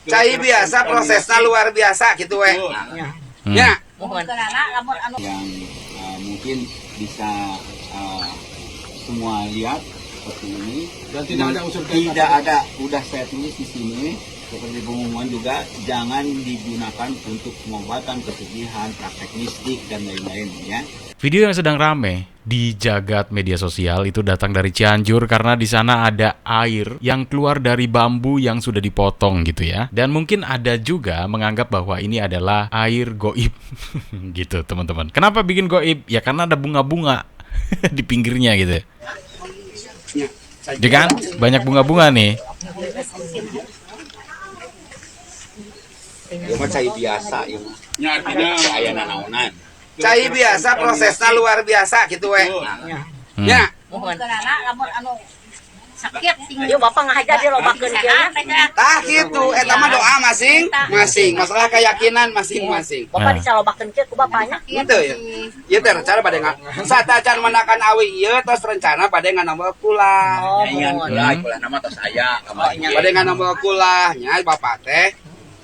Cai biasa prosesnya luar biasa gitu weh. Ya. Yang mungkin bisa semua lihat seperti ini Dan tidak ada unsur tidak ada, udah saya tulis di sini seperti pengumuman juga, jangan digunakan untuk pengobatan kesedihan, praktek mistik dan lain-lain ya. Video yang sedang rame di jagat media sosial itu datang dari Cianjur karena di sana ada air yang keluar dari bambu yang sudah dipotong gitu ya. Dan mungkin ada juga menganggap bahwa ini adalah air goib gitu teman-teman. Kenapa bikin goib? Ya karena ada bunga-bunga di pinggirnya gitu. Jadi kan banyak bunga-bunga nih. Ini mah cai biasa ini. Ya, artinya Aya nanaonan. Cai biasa prosesnya luar biasa gitu weh. Ya. Sakit tinggal bapak ngahaja dia lobakeun kieu. Tah gitu, eta mah doa masing-masing. Masalah keyakinan masing-masing. Bapak dicalobakeun kieu ku bapaknya. Gitu ya. Ieu teh rencana bade satacan menakan awi ieu tos rencana bade nganambel kulah. Oh, Ingan mohon. kulah nama tos aya kamari. Bade nganambel kulah nya bapak teh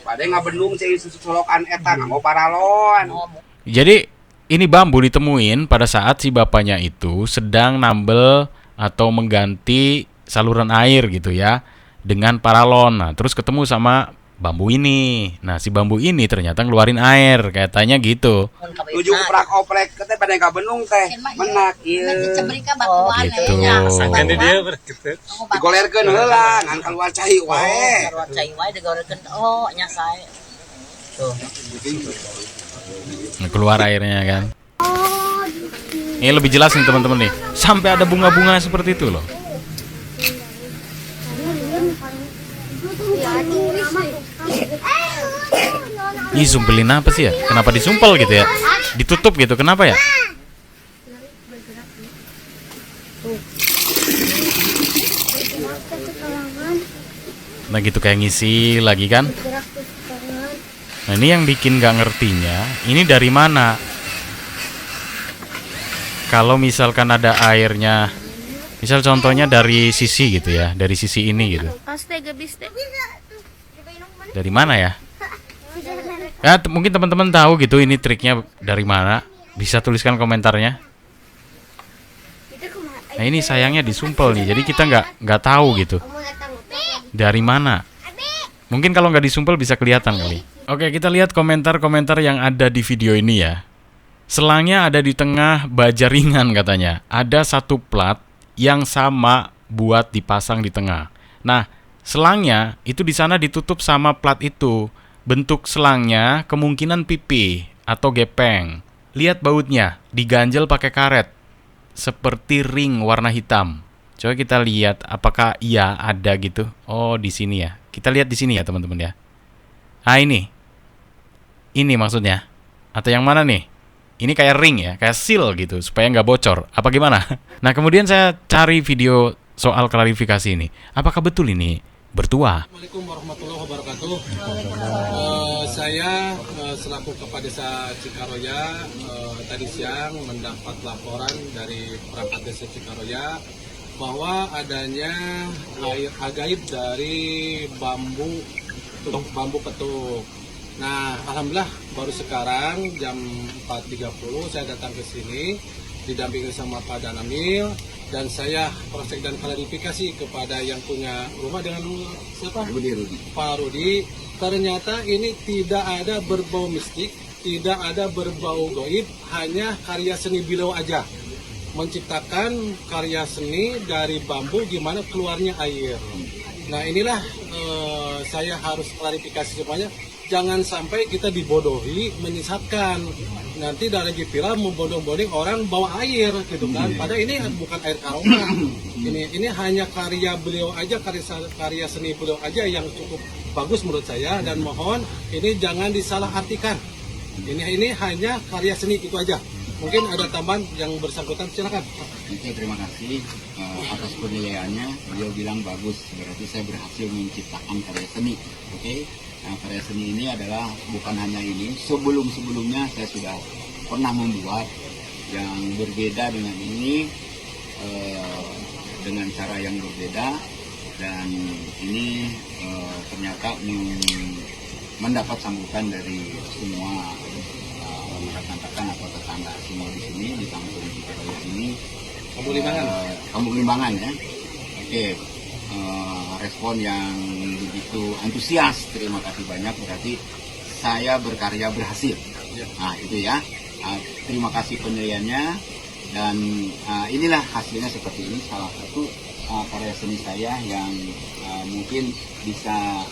bade ngabendung cai susolokan eta nganggo paralon. Jadi ini bambu ditemuin pada saat si bapaknya itu sedang nambel atau mengganti saluran air gitu ya dengan paralon. Nah, terus ketemu sama bambu ini. Nah, si bambu ini ternyata ngeluarin air, katanya gitu. Tujuh oprak-oprek teh bade ngabendung teh menak ieu. Oh, gitu. kan dia berkitu. Digolerkeun heula ngan keluar cai wae. Keluar cai wae digorekeun. Oh, nya sae. Tuh. Nah, keluar airnya kan. Ini lebih jelas nih teman-teman nih. Sampai ada bunga-bunga seperti itu loh. Ih, sumpelin apa sih ya? Kenapa disumpel gitu ya? Ditutup gitu, kenapa ya? Nah gitu kayak ngisi lagi kan? Nah ini yang bikin gak ngertinya, ini dari mana? Kalau misalkan ada airnya, misal contohnya dari sisi gitu ya, dari sisi ini gitu. Dari mana ya? Ya mungkin teman-teman tahu gitu ini triknya dari mana? Bisa tuliskan komentarnya. Nah ini sayangnya disumpel nih, jadi kita nggak tahu gitu. Dari mana? Mungkin kalau nggak disumpel bisa kelihatan kali. Oke, kita lihat komentar-komentar yang ada di video ini ya. Selangnya ada di tengah baja ringan katanya. Ada satu plat yang sama buat dipasang di tengah. Nah, selangnya itu di sana ditutup sama plat itu. Bentuk selangnya kemungkinan pipi atau gepeng. Lihat bautnya, diganjel pakai karet. Seperti ring warna hitam. Coba kita lihat apakah iya ada gitu. Oh, di sini ya. Kita lihat di sini ya, teman-teman ya. Ah, ini. Ini maksudnya. Atau yang mana nih? Ini kayak ring ya, kayak seal gitu, supaya nggak bocor. Apa gimana? Nah, kemudian saya cari video soal klarifikasi ini. Apakah betul ini bertuah? Assalamualaikum warahmatullahi wabarakatuh. Saya selaku Kepala Desa Cikaroya tadi siang mendapat laporan dari perangkat Desa Cikaroya bahwa adanya air ajaib dari bambu ketuk. Nah, alhamdulillah baru sekarang jam 4.30 saya datang ke sini didampingi sama Pak Danamil dan saya proses dan klarifikasi kepada yang punya rumah dengan siapa? Pak Rudi. Ternyata ini tidak ada berbau mistik, tidak ada berbau goib, hanya karya seni beliau aja. Menciptakan karya seni dari bambu gimana keluarnya air. Nah, inilah saya harus klarifikasi semuanya. Jangan sampai kita dibodohi, menyesatkan. Nanti dari viral membodong-bodong orang bawa air gitu kan. Padahal ini bukan air karoma. Ini hanya karya beliau aja, karya seni beliau aja yang cukup bagus menurut saya, dan mohon ini jangan disalahartikan. Ini hanya karya seni itu aja. Mungkin ada tambahan yang bersangkutan, silakan. Oke, terima kasih atas penilaiannya. Beliau bilang bagus, berarti saya berhasil menciptakan karya seni. Oke. Nah, karya seni ini adalah bukan hanya ini. Sebelum-sebelumnya saya sudah pernah membuat yang berbeda dengan ini, dengan cara yang berbeda. dan ini ternyata mendapat sambutan dari semua rekan-rekan atau tetangga semua di sini di kampung Cikaroya ini. Kampung Limbangan ya. Oke. Respon yang begitu antusias, terima kasih banyak, berarti saya berkarya berhasil. Nah itu ya, terima kasih penilaiannya, dan inilah hasilnya seperti ini, salah satu karya seni saya yang mungkin bisa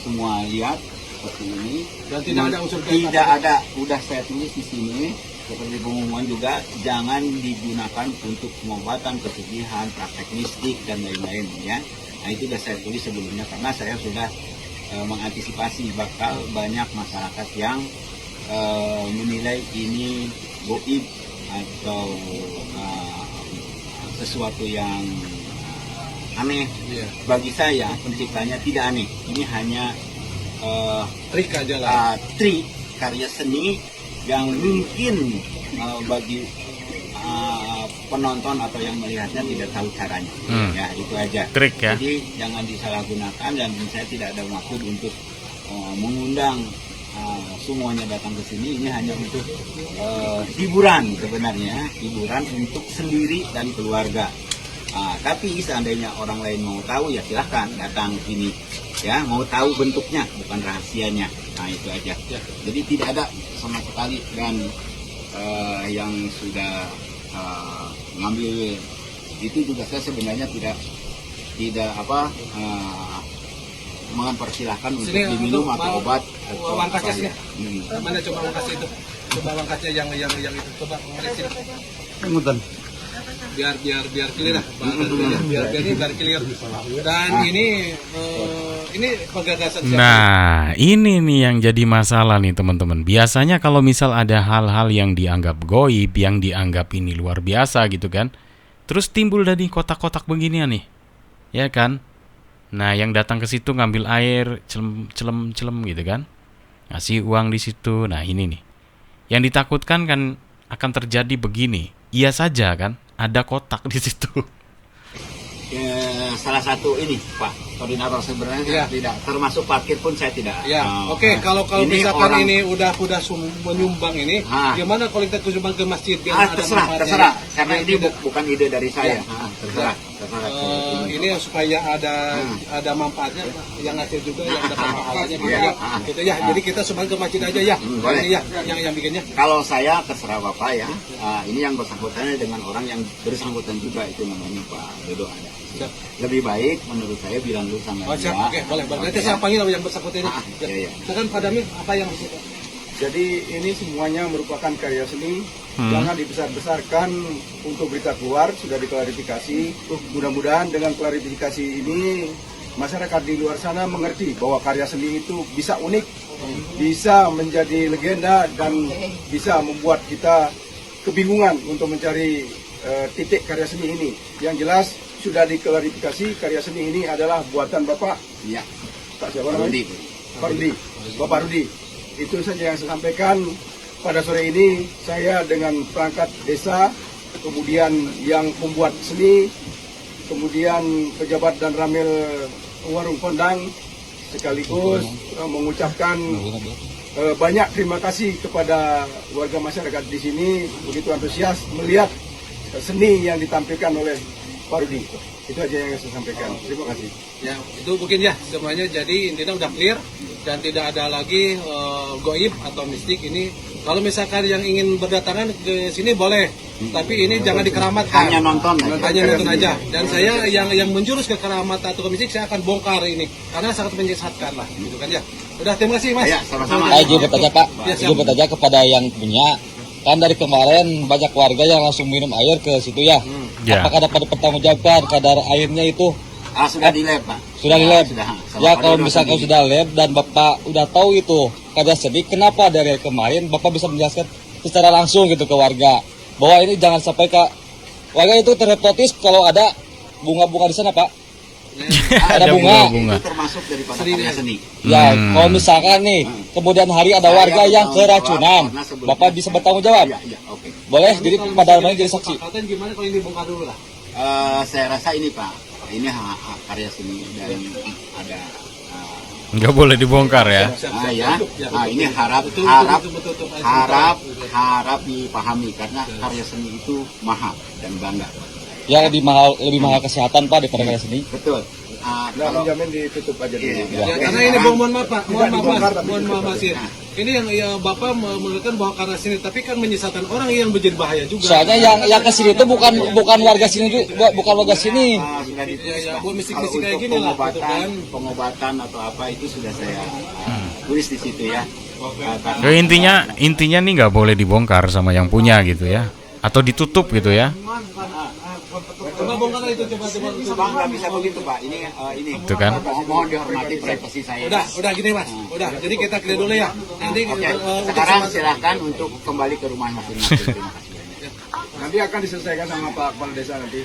semua lihat seperti ini. Dan tidak ada unsur tidak ada, udah saya tulis di sini seperti pengumuman juga, jangan digunakan untuk pengobatan kesedihan, praktek mistik dan lain-lain ya. Nah itu sudah saya tulis sebelumnya karena saya sudah mengantisipasi bakal banyak masyarakat yang menilai ini goib atau sesuatu yang aneh. Bagi saya penciptanya tidak aneh, ini hanya trik aja lah. Trik karya seni yang mungkin bagi penonton atau yang melihatnya tidak tahu caranya. Ya itu aja Trik ya. Jadi jangan disalahgunakan, dan saya tidak ada maksud untuk mengundang semuanya datang ke sini. Ini hanya untuk hiburan, sebenarnya hiburan untuk sendiri dan keluarga. Tapi seandainya orang lain mau tahu ya silahkan datang sini ya, mau tahu bentuknya bukan rahasianya. Nah itu aja. Jadi tidak ada sama sekali, dan yang sudah ngambil itu juga saya sebenarnya tidak mempersilahkan untuk Sini, diminum untuk atau obat. Uang kaca sini. Mana coba uang kaca itu? Coba uang kaca yang itu. Coba sini. Biar clear lah. Biar clear. Dan ini penggagasan siapa? Nah, ini nih yang jadi masalah nih teman-teman. Biasanya kalau misal ada hal-hal yang dianggap goib, yang dianggap ini luar biasa gitu kan, terus timbul dari kotak-kotak beginian nih, ya kan? Nah, yang datang ke situ ngambil air, celem gitu kan, ngasih uang di situ. Nah, ini nih, yang ditakutkan kan akan terjadi begini. Iya saja kan, ada kotak di situ. Salah satu ini Pak koordinator sebenarnya Ya. tidak termasuk parkir pun saya tidak. Ya, oke. Kalau ini misalkan orang- ini udah menyumbang ini, gimana kalau kita sumbang ke masjid biar ada manfaatnya? terserah karena Ya, ini tidak. bukan ide dari saya. Ya. Terserah. Ini supaya ada manfaatnya, yang ngasih juga yang dapat pahalanya gitu ya. Gitu ya. Jadi kita sumbang ke masjid aja ya. Boleh. Ini ya yang bikinnya. Kalau saya terserah Bapak ya. Ini yang bersangkutannya dengan orang yang bersangkutan juga, itu namanya Pak Dodo ada. Siap. Lebih baik menurut saya bilang dulu sama Oh, siap. dia. Oke, boleh. Nanti saya panggil yang bersangkutan ini. Iya. Silakan Pak Damir, apa yang Jadi ini semuanya merupakan karya seni, jangan dibesar-besarkan untuk berita keluar, sudah diklarifikasi. Mudah-mudahan dengan klarifikasi ini masyarakat di luar sana mengerti bahwa karya seni itu bisa unik, bisa menjadi legenda, dan bisa membuat kita kebingungan untuk mencari titik karya seni ini. Yang jelas sudah diklarifikasi, karya seni ini adalah buatan Bapak. Iya. Pak siapa namanya? Rudi. Pak Rudi, Bapak Rudi. Itu saja yang saya sampaikan pada sore ini. Saya dengan perangkat desa, kemudian yang membuat seni, kemudian pejabat dan ramil warung kondang, sekaligus mengucapkan banyak terima kasih kepada warga masyarakat di sini begitu antusias melihat seni yang ditampilkan oleh Pak Rudi. Itu aja yang saya sampaikan. Terima kasih. Ya, itu mungkin ya semuanya, jadi intinya udah clear dan tidak ada lagi goib atau mistik ini. Kalau misalkan yang ingin berdatangan ke sini boleh, tapi ini jangan dikeramatkan. Hanya nonton aja. Dan saya yang menjurus ke keramat atau ke mistik saya akan bongkar ini karena sangat menyesatkan lah, gitu kan ya. Udah, terima kasih Mas. Ya, sama-sama. Izin bertanya Pak, Ya, siap. izin bertanya kepada yang punya. Kan dari kemarin banyak warga yang langsung minum air ke situ ya. Ya. Apakah dapat dipertanggungjawabkan kadar airnya itu Sudah di lab Pak. sudah di lab? Sudah. Ya kalau misalkan sudah lab dan Bapak udah tahu itu karya seni, kenapa dari kemarin Bapak bisa menjelaskan secara langsung gitu ke warga bahwa ini jangan sampai ke warga itu terhipnotis kalau ada bunga-bunga di sana Pak? Ada bunga. Itu termasuk daripada karya seni. Ya, kalau misalkan nih, kemudian hari ada warga yang keracunan, Bapak bisa bertanggung jawab. Iya, oke. Boleh, jadi pada namanya jadi saksi. Gimana kalau ini bongkar dulu lah? Saya rasa ini Pak, ini karya seni dan ada Nggak boleh dibongkar ya. ini harap dipahami karena karya seni itu mahal dan bangga. Ya lebih mahal kesehatan Pak daripada karya seni. Betul. Nah, menjamin ditutup aja dulu. Ya, karena ini mohon maaf Pak, mohon maaf Mas. Ini yang Bapak menurutkan bahwa karena sini, tapi kan menyisakan orang yang menjadi bahaya juga. Soalnya yang kesini itu bukan warga sini juga, bukan warga sini. Sudah buat misi-misi kayak gini lah, gitu kan. Pengobatan atau apa itu sudah saya tulis di situ ya. Intinya nih nggak boleh dibongkar sama yang punya gitu ya, atau ditutup gitu ya. Coba bongkar itu, coba. Nggak bisa begitu Pak. Ini Itu kan. Mohon dihormati privasi saya. Udah gini Mas. Udah, jadi kita clear dulu ya. Nanti Sekarang silakan untuk kembali ke rumah masing-masing. Terima kasih. Nanti akan diselesaikan sama Pak Kepala Desa nanti.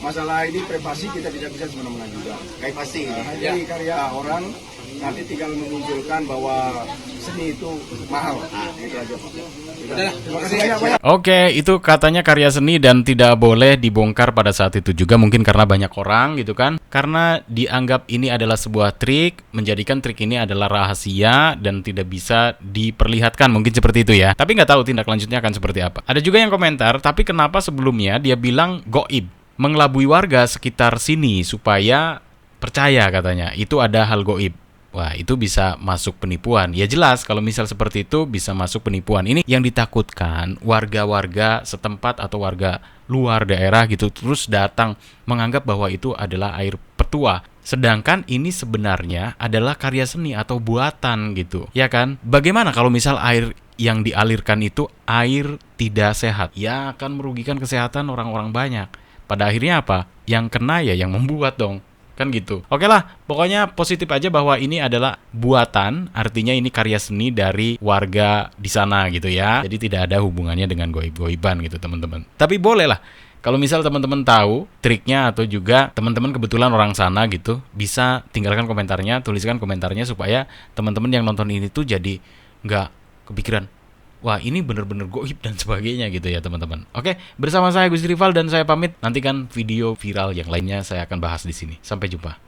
Masalah ini privasi kita tidak bisa semena-mena juga. Pasti. Jadi karya orang nanti tinggal memunculkan bahwa seni itu mahal. Nah, itu aja Pak. Terima kasih banyak Pak. Oke, itu katanya karya seni dan tidak boleh dibongkar pada saat itu juga, mungkin karena banyak orang gitu kan. Karena dianggap ini adalah sebuah trik, menjadikan trik ini adalah rahasia dan tidak bisa diperlihatkan, mungkin seperti itu ya. Tapi nggak tahu tindak lanjutnya akan seperti apa. Ada juga yang komentar, tapi kenapa sebelumnya dia bilang goib, mengelabui warga sekitar sini supaya percaya katanya, itu ada hal goib. Wah, itu bisa masuk penipuan. Ya jelas kalau misal seperti itu bisa masuk penipuan. Ini yang ditakutkan warga-warga setempat atau warga luar daerah gitu terus datang menganggap bahwa itu adalah air petua. Sedangkan ini sebenarnya adalah karya seni atau buatan gitu. Ya kan? Bagaimana kalau misal air yang dialirkan itu air tidak sehat? Ya akan merugikan kesehatan orang-orang banyak. Pada akhirnya apa? Yang kena ya yang membuat dong. Kan gitu. Oke lah, pokoknya positif aja bahwa ini adalah buatan, artinya ini karya seni dari warga di sana gitu ya. Jadi tidak ada hubungannya dengan goib-goiban gitu teman-teman. Tapi boleh lah, kalau misal teman-teman tahu triknya atau juga teman-teman kebetulan orang sana gitu, bisa tinggalkan komentarnya, tuliskan komentarnya supaya teman-teman yang nonton ini tuh jadi nggak kepikiran, wah ini bener-bener goib dan sebagainya gitu ya teman-teman. Oke, bersama saya Gusti Rival dan saya pamit. Nantikan video viral yang lainnya saya akan bahas di sini. Sampai jumpa.